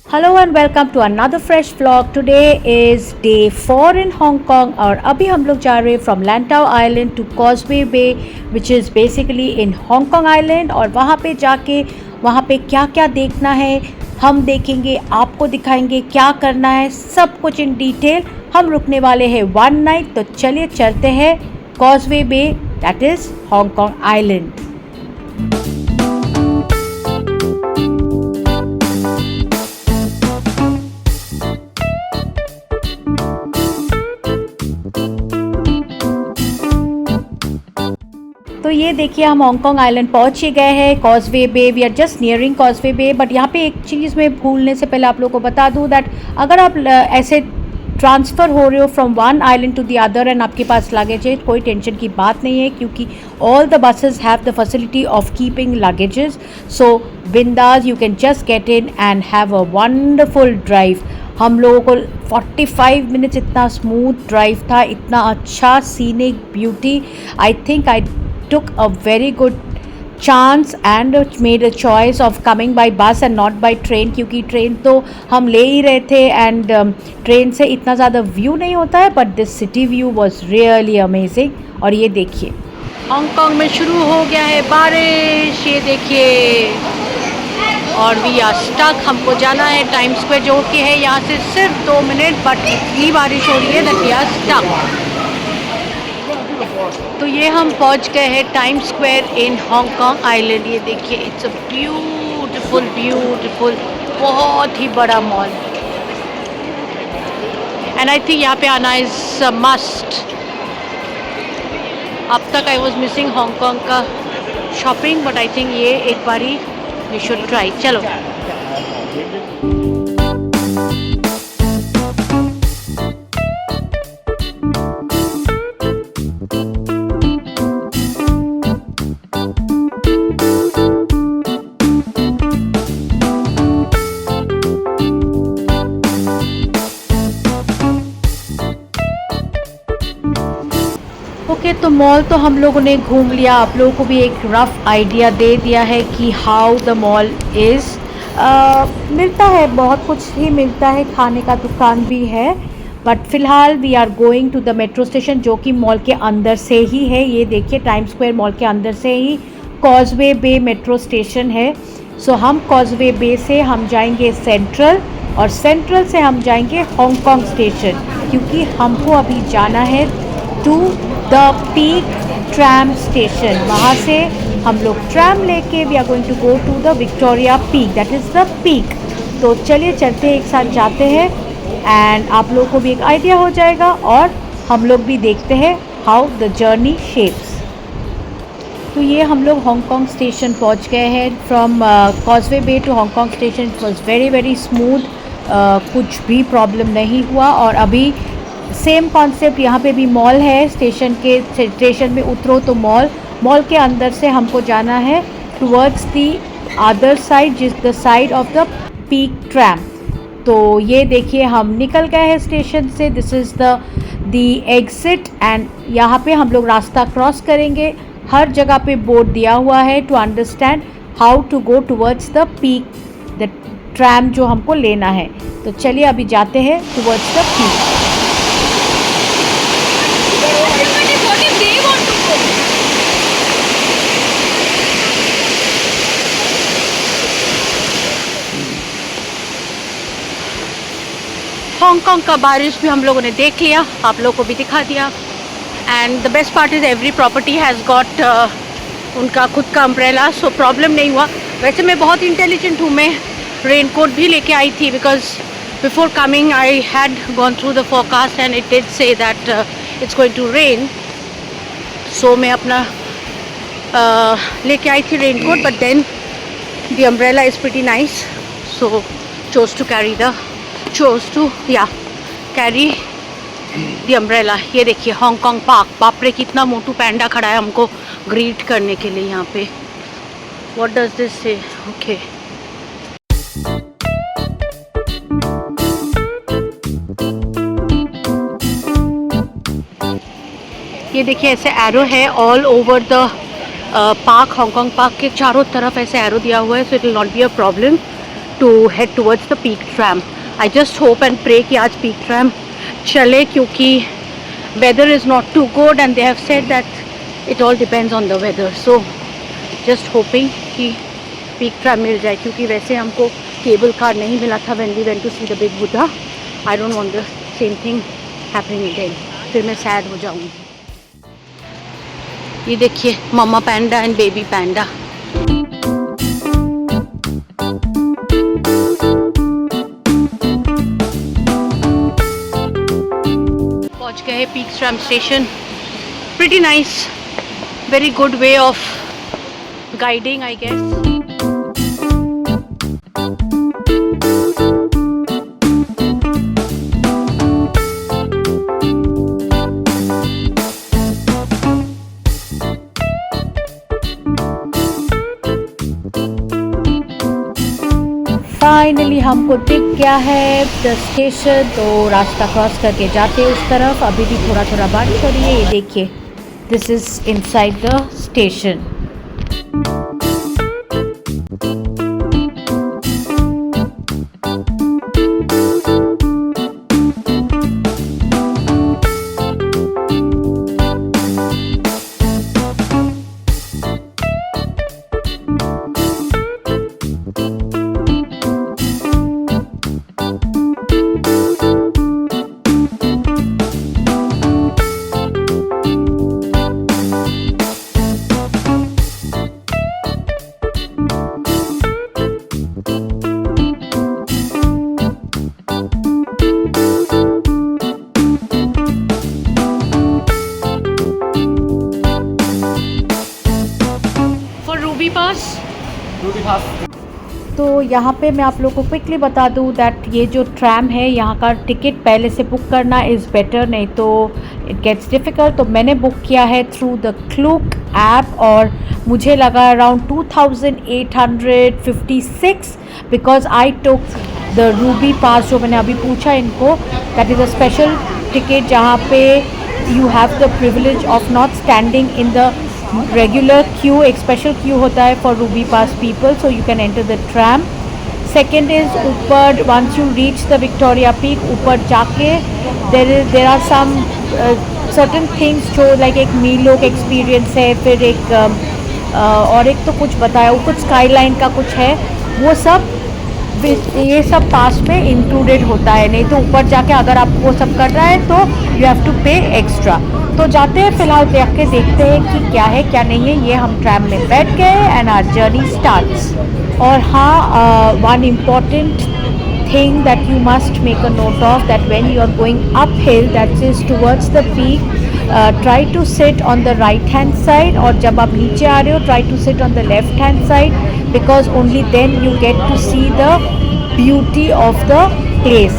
Hello and welcome to another fresh vlog. Today is day 4 in Hong Kong और अभी हम लोग जा रहे हैं from Lantau island to Causeway Bay which is basically in Hong Kong island. और वहाँ पे जाके वहाँ पे क्या क्या देखना है हम देखेंगे, आपको दिखाएंगे क्या करना है, सब कुछ इन डिटेल। हम रुकने वाले हैं 1 नाइट, तो चलिए चलते हैं Causeway Bay, that is Hong Kong island. तो ये देखिए हम हांगकांग आइलैंड पहुंच ही गए हैं, Causeway Bay. We are just nearing Causeway Bay. But यहाँ पे एक चीज़ मैं भूलने से पहले आप लोगों को बता दूँ दैट अगर आप ऐसे ट्रांसफ़र हो रहे हो from one island to the other end आपके पास लगेज है, कोई टेंशन की बात नहीं है क्योंकि all the buses have the facility of keeping luggages. So बिंदास you can just get in and have a wonderful drive. हम लोगों को 45 मिनट्स इतना स्मूथ ड्राइव था, इतना अच्छा scenic beauty. I think I took a very good chance and made a choice of coming by bus and not by train, क्योंकि train तो हम ले ही रहे थे एंड ट्रेन से इतना ज़्यादा व्यू नहीं होता है, but this city view was really amazing. और ये देखिए हांगकांग में शुरू हो गया है बारिश, ये देखिए। और वी आर स्टक, हमको जाना है टाइम स्क्वायर जो कि है यहाँ से सिर्फ 2 मिनट, बट इतनी बारिश हो रही है दैट वी आर स्टक। तो ये हम पहुंच गए हैं टाइम स्क्वायर इन हांगकांग आइलैंड। ये देखिए इट्स अ ब्यूटीफुल ब्यूटीफुल, बहुत ही बड़ा मॉल एंड आई थिंक यहाँ पे आना इज़ मस्ट। अब तक आई वॉज मिसिंग हांगकांग का शॉपिंग, बट आई थिंक ये एक बारी वी शुड ट्राई। चलो ओके, तो मॉल तो हम लोगों ने घूम लिया, आप लोगों को भी एक रफ़ आइडिया दे दिया है कि हाउ द मॉल इज़। मिलता है बहुत कुछ ही मिलता है, खाने का दुकान भी है, बट फ़िलहाल we are going to the metro station जो कि मॉल के अंदर से ही है। ये देखिए टाइम स्क्वायर मॉल के अंदर से ही कॉजवे बे मेट्रो स्टेशन है। सो हम कॉजवे बे से हम जाएंगे सेंट्रल और सेंट्रल से हम जाएंगे हांगकांग स्टेशन, क्योंकि हमको अभी जाना है to the peak tram station. वहाँ से हम लोग ट्रैम लेके we are going to go to the Victoria Peak, that is the peak. तो चलिए चलते एक साथ जाते हैं एंड आप लोगों को भी एक आइडिया हो जाएगा और हम लोग भी देखते हैं हाउ द जर्नी शेप्स। तो ये हम लोग हांगकांग स्टेशन पहुँच गए हैं। From Causeway Bay to Hong Kong station it was very very smooth, कुछ भी प्रॉब्लम नहीं हुआ। और अभी सेम कॉन्सेप्ट यहाँ पे भी मॉल है, स्टेशन में उतरो तो मॉल के अंदर से हमको जाना है टुवर्ड्स दी अदर साइड, जिस the side of the peak tram. तो ये देखिए हम निकल गए हैं स्टेशन से, this is the exit and यहाँ पे हम लोग रास्ता क्रॉस करेंगे। हर जगह पे बोर्ड दिया हुआ है to understand how to go towards the peak, the tram जो हमको लेना है। तो चलिए अभी जाते हैं टुवर्ड्स द पीक। हांगकांग का बारिश भी हम लोगों ने देख लिया, आप लोगों को भी दिखा दिया। And the best part is every property has got उनका खुद का अम्ब्रेला, सो प्रॉब्लम नहीं हुआ। वैसे मैं बहुत इंटेलिजेंट हूँ, मैं रेनकोट भी लेके आई थी because before coming I had gone through the forecast and it did say that it's going to rain. So मैं अपना लेके आई थी raincoat, but then the umbrella is pretty nice, so chose to carry the umbrella. ये देखिए Hong Kong park, बाप रे कितना मोटू पैंडा खड़ा है हमको ग्रीट करने के लिए यहाँ पे। What does this say? Okay, ये देखिए ऐसे एरो है all over the park. Hong Kong park के चारों तरफ ऐसे एरो दिया हुआ है, so it will not be a problem to head towards the peak tram. I just hope and pray कि आज पीक ट्रैम चले, क्योंकि weather is not too good and they have said that it all depends on the weather, so just hoping कि peak tram मिल जाए, क्योंकि वैसे हमको cable car नहीं मिला था when we went to see the big Buddha. I don't want the same thing happening again, फिर मैं sad हो जाऊँगी। ये देखिए मम्मा पैंडा एंड बेबी पैंडा। पहुंच गए peak tram station. Pretty nice, very good way of guiding I guess. Finally हमको दिख गया है द स्टेशन, तो रास्ता क्रॉस करके जाते हैं उस तरफ। अभी भी थोड़ा थोड़ा बारिश हो रही है, ये देखिए this is inside the station. तो यहाँ पे मैं आप लोगों को क्विकली बता दूँ दैट ये जो ट्रैम है यहाँ का टिकट पहले से बुक करना इज़ बेटर, नहीं तो इट गेट्स डिफ़िकल्ट। तो मैंने बुक किया है थ्रू द क्लूक ऐप और मुझे लगा around 2856 because I took the Ruby pass, जो मैंने अभी पूछा इनको, that is a special ticket जहाँ पे you have the privilege of not standing in the regular queue, एक special queue होता है for Ruby Pass people, so you can enter the tram. Second is ऊपर, once you reach the Victoria Peak, ऊपर जाके there are some certain things जो like एक मीलोक experience है, फिर एक और एक तो कुछ बताया वो कुछ स्काईलाइन का कुछ है, वो सब ये सब पास में इंक्लूडेड होता है। नहीं तो ऊपर जाके अगर आप वो सब कर रहा है तो यू हैव टू पे एक्स्ट्रा। तो जाते हैं, फ़िलहाल देख के देखते हैं कि क्या है क्या नहीं है। ये हम ट्रैम में बैठ गए एंड आवर जर्नी स्टार्ट्स। और हाँ, one important thing that you must make a note of that when you are going up hill that is towards the peak, try to sit on the right hand side, और जब आप नीचे आ रहे हो try to sit on the left hand side, because only then you get to see the beauty of the place.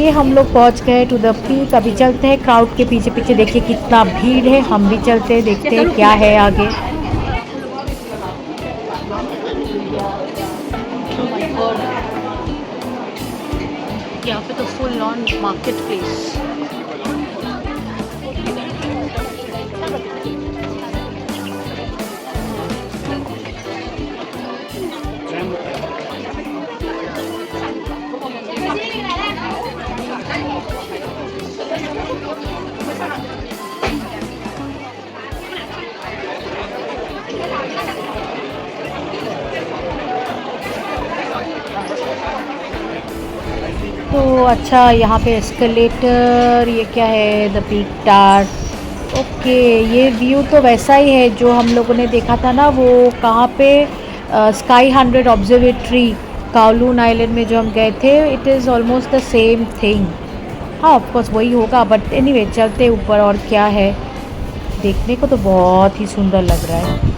ये हम लोग पहुंच गए टू द पीक। अभी चलते हैं, क्राउड के पीछे पीछे देखिए कितना भीड़ है। हम भी चलते हैं, देखते हैं क्या है आगे। यहाँ पे तो फुल ऑन मार्केट प्लेस। तो अच्छा, यहाँ पे एस्केलेटर, ये क्या है, द पीक टावर। ओके, ये व्यू तो वैसा ही है जो हम लोगों ने देखा था ना, वो कहाँ पे, स्काई 100 ऑब्जर्वेटरी काउलून आइलैंड में जो हम गए थे। It is almost the same thing. हाँ, ऑफकोर्स वही होगा, बट एनीवे चलते ऊपर। और क्या है, देखने को तो बहुत ही सुंदर लग रहा है।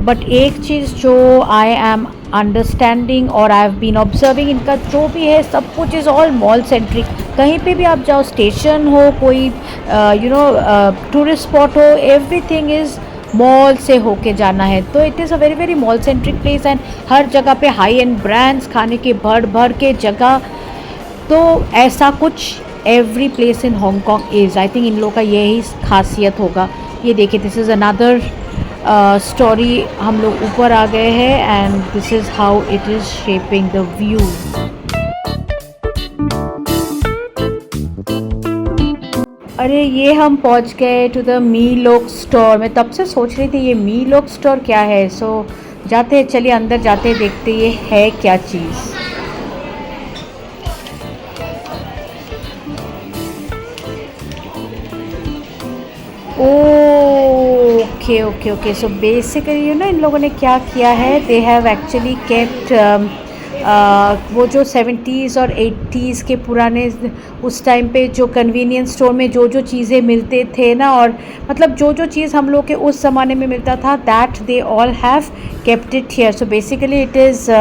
बट एक चीज़ जो आई एम अंडरस्टैंडिंग और आई हैव बीन ऑब्जर्विंग, इनका जो भी है सब कुछ इज़ ऑल मॉल सेंट्रिक। कहीं पे भी आप जाओ, स्टेशन हो, कोई टूरिस्ट स्पॉट हो, एवरीथिंग इज़ मॉल से होके जाना है। तो it is a very very mall centric place. And हर जगह पे हाई एंड ब्रांड्स, खाने के भर भर के जगह। तो ऐसा कुछ every place in Hong Kong is, I think in लोगों का यही खासियत होगा। ये देखिए, दिस इज़ अनदर स्टोरी। हम लोग ऊपर आ गए हैं and this is how it is shaping the view. अरे ये हम पहुंच गए टू द मी लोक स्टोर। मैं तब से सोच रही थी ये मी लोक स्टोर क्या है। सो जाते हैं, चलिए अंदर जाते हैं, देखते ये है क्या चीज़। Okay okay okay, so basically इन लोगों ने क्या किया है, दे हैव एक्चुअली केप्ट वो जो 70s और 80s के पुराने, उस टाइम पे जो कन्वीनियंस स्टोर में जो जो चीज़ें मिलते थे ना, और मतलब जो जो चीज़ हम लोग के उस ज़माने में मिलता था, that they all have kept it here. So basically it is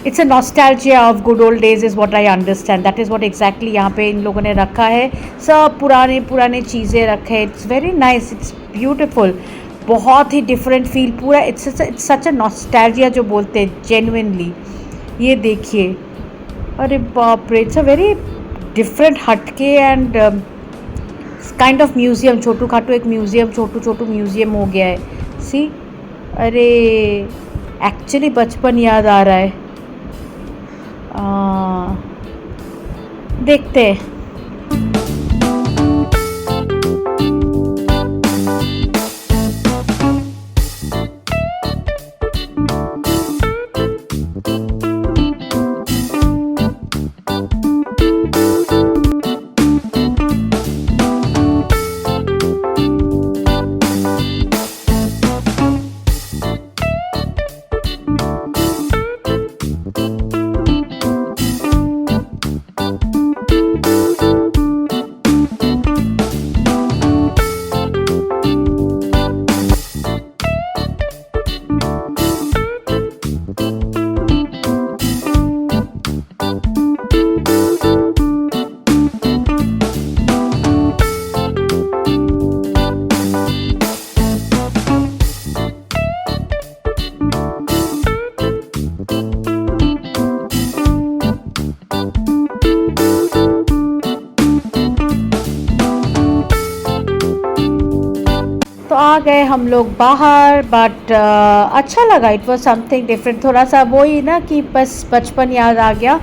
it's a nostalgia of good old days is what I understand. That is what exactly यहाँ पे इन लोगों ने रखा है। सब पुराने पुराने चीज़ें रखे हैं। It's very nice, it's beautiful, बहुत ही डिफरेंट फील पूरा। इट्स सच अ नॉस्टैल्जिया जो बोलते हैं, जेन्युइनली। ये देखिए, अरे बाप रे, इट्स अ वेरी डिफरेंट, हटके एंड काइंड ऑफ म्यूज़ियम। छोटू खाटू एक म्यूज़ियम, छोटू छोटू म्यूज़ियम हो गया है। सी, अरे एक्चुअली बचपन याद आ रहा है। देखते हैं। तो आ गए हम लोग बाहर, बट अच्छा लगा। इट वॉज समथिंग डिफरेंट, थोड़ा सा वही ना कि बस बचपन याद आ गया।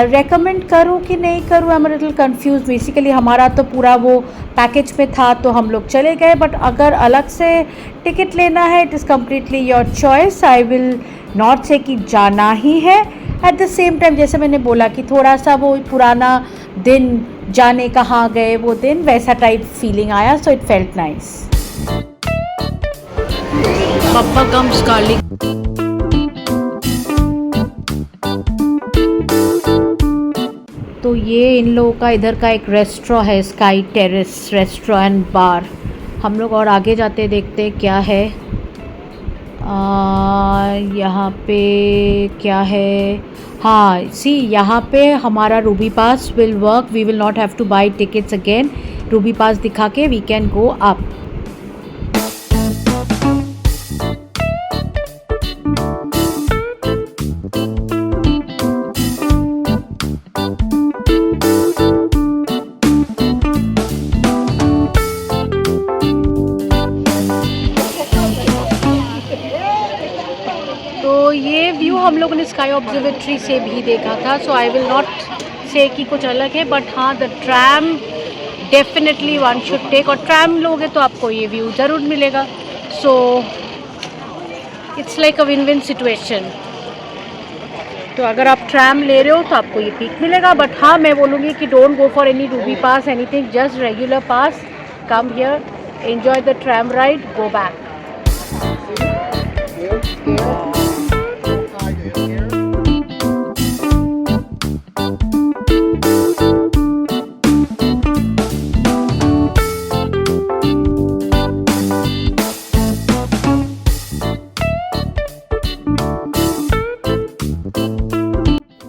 रेकमेंड करूँ कि नहीं करूँ, I am little confuse. Basically हमारा तो पूरा वो पैकेज में था तो हम लोग चले गए, बट अगर अलग से टिकट लेना है, it is completely your choice. I will not से कि जाना ही है। एट द सेम टाइम जैसे मैंने बोला कि थोड़ा सा वो पुराना दिन, जाने कहाँ गए वो दिन, वैसा टाइप फीलिंग आया। So it felt nice. Papa comes garlic. तो ये इन लोगों का इधर का एक रेस्टोरेंट है, स्काई टेरेस रेस्टोरेंट बार। हम लोग और आगे जाते देखते क्या है। यहाँ पे क्या है, हाँ सी यहाँ पे हमारा Ruby pass will work, we will not have to buy tickets again, Ruby pass दिखा के वी कैन गो अप। तो ये व्यू हम लोगों ने स्काई ऑब्जर्वेटरी से भी देखा था, सो आई विल नॉट से कि कुछ अलग है, बट हाँ the tram definitely one should take, और ट्रैम लोगे तो आपको ये व्यू ज़रूर मिलेगा। So it's like a win win situation. तो अगर आप ट्रैम ले रहे हो तो आपको ये पीक मिलेगा, बट हाँ मैं बोलूँगी कि don't go for any Ruby pass anything, just regular pass, come here, enjoy the tram ride, go back.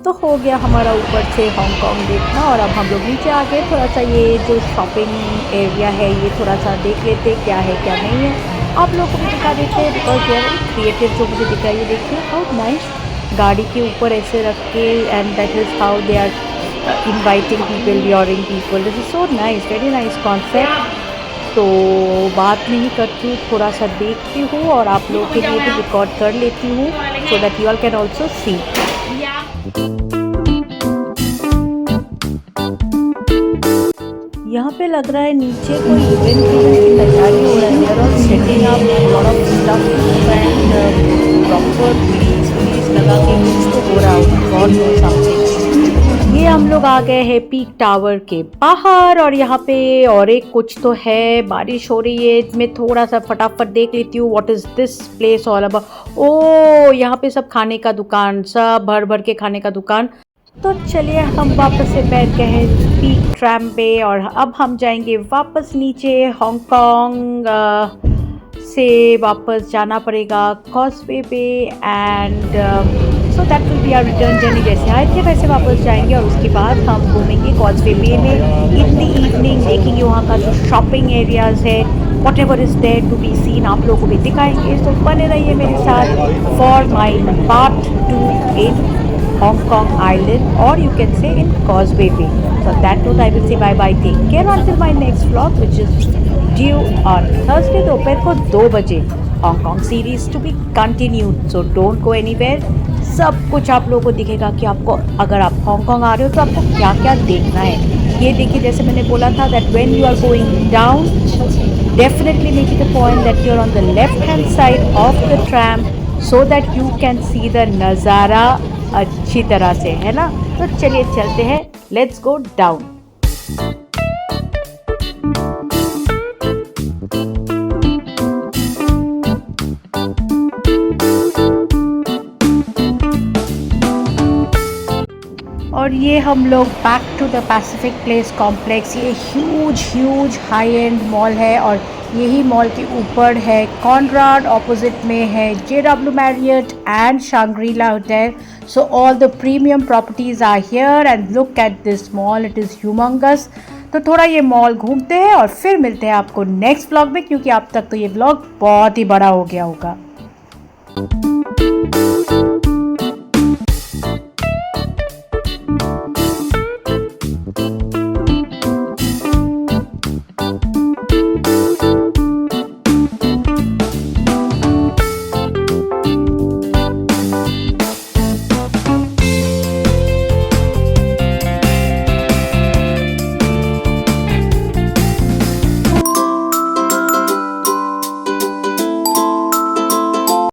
तो हो गया हमारा ऊपर से हांगकांग देखना, और अब हम लोग नीचे आ गए। थोड़ा सा ये जो शॉपिंग एरिया है ये थोड़ा सा देख लेते क्या है क्या नहीं है, आप लोगों को भी दिखा देते हैं, बिकॉज ये क्रिएटिव जो मुझे दिख रहा है ये देखिए हाउ नाइस, गाड़ी के ऊपर ऐसे रख के, and that is how they are inviting people, luring people, this is so nice, very nice concept. तो बात नहीं करती हूँ, थोड़ा सा देखती हूँ और आप लोगों के लिए भी रिकॉर्ड कर लेती हूँ, so that you all can also see. यहाँ पे लग रहा है नीचे कोई इवेंट की तैयारी हो रही है, और setting up lot of stuff and proper please लगा के कुछ तो हो रहा है, गॉड नोस समथिंग। ये हम लोग आ गए हैं पीक टावर के बाहर, और यहाँ पे और एक कुछ तो है, बारिश हो रही है, मैं थोड़ा सा फटाफट देख लेती हूँ what is this place all about. ओ यहाँ पे सब खाने का दुकान, सब भर भर के खाने का दुकान। तो चलिए हम वापस से बैठ गए हैं पीक ट्रैम पे, और अब हम जाएंगे वापस नीचे। हांगकांग से वापस जाना पड़ेगा कॉजवे पे, and so that will be our return journey. जैसे आए थे वैसे वापस जाएंगे, और उसके बाद हम घूमेंगे कॉजवे पे में इन द इवनिंग, देखेंगे वहाँ का जो शॉपिंग एरियाज़ है, whatever is there to be seen, आप लोगों को भी दिखाएंगे। तो बने रहिए मेरे साथ for my part 2 in Hong Kong Island, or you can say in Causeway Bay. So that note I will say bye bye, take care until my next vlog, which is due on Thursday दोपहर को 2 बजे। Hong Kong series to be continued, so don't go anywhere। सब कुछ आप लोगों को दिखेगा कि आपको अगर आप हांगकांग आ रहे हो तो आपको क्या क्या देखना है। ये देखिए जैसे मैंने बोला था that when you are going down, definitely make it a point that you are on the left hand side of the tram, so that you can see the नज़ारा अच्छी तरह से, है ना। तो चलिए चलते हैं, लेट्स गो डाउन। और ये हम लोग back to the Pacific Place complex, ये ह्यूज हाई एंड मॉल है, और यही मॉल के ऊपर है कॉनराड, ऑपोजिट में है JW Marriott and Shangri La hotel. So all the premium properties are here, and look at this mall, it is humongous. तो थोड़ा ये मॉल घूमते हैं और फिर मिलते हैं आपको नेक्स्ट व्लॉग में, क्योंकि अब तक तो ये व्लॉग बहुत ही बड़ा हो गया होगा।